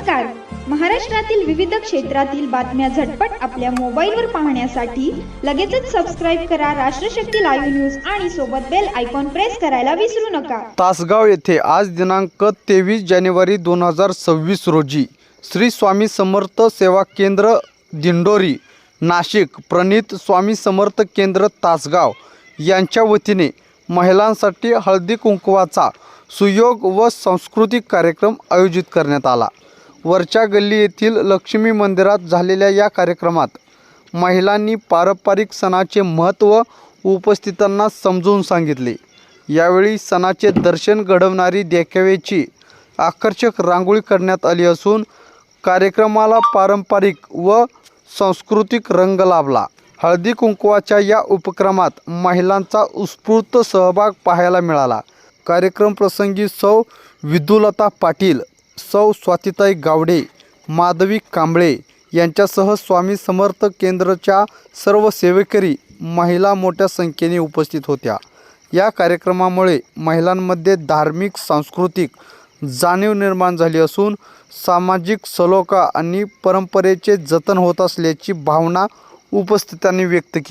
नमस्कार. महाराष्ट्रातील विविध क्षेत्रातील बातम्या झटपट आपल्या मोबाईलवर पाहण्यासाठी लगेचच सबस्क्राईब करा राष्ट्रशक्ती लाईव्ह न्यूज आणि सोबत बेल आयकॉन प्रेस करायला विसरू नका. तासगाव येथे आज दिनांक 23 जानेवारी 2026 रोजी श्री स्वामी समर्थ सेवा केंद्र दिंडोरी नाशिक प्रणित स्वामी समर्थ केंद्र तासगाव यांच्या वतीने महिलांसाठी हळदी कुंकवाचा सुयोग व सांस्कृतिक कार्यक्रम आयोजित करण्यात आला. वरच्या गल्ली येथील लक्ष्मी मंदिरात झालेल्या या कार्यक्रमात महिलांनी पारंपरिक सणाचे महत्त्व उपस्थितांना समजून सांगितले. यावेळी सणाचे दर्शन घडवणारी देखाव्याची आकर्षक रांगोळी करण्यात आली असून कार्यक्रमाला पारंपरिक व सांस्कृतिक रंग लाभला. हळदी कुंकवाच्या या उपक्रमात महिलांचा उत्स्फूर्त सहभाग पाहायला मिळाला. कार्यक्रम प्रसंगी सौ विदुलता पाटील, सौ स्वातीताई गावडे, माधवी कांबळे यांच्यासह स्वामी समर्थ केंद्राच्या सर्व सेवेकरी महिला मोठ्या संख्येने उपस्थित होत्या. या कार्यक्रमामुळे महिलांमध्ये धार्मिक सांस्कृतिक जाणीव निर्माण झाली असून सामाजिक सलोखा आणि परंपरेचे जतन होत असल्याची भावना उपस्थितांनी व्यक्त केली.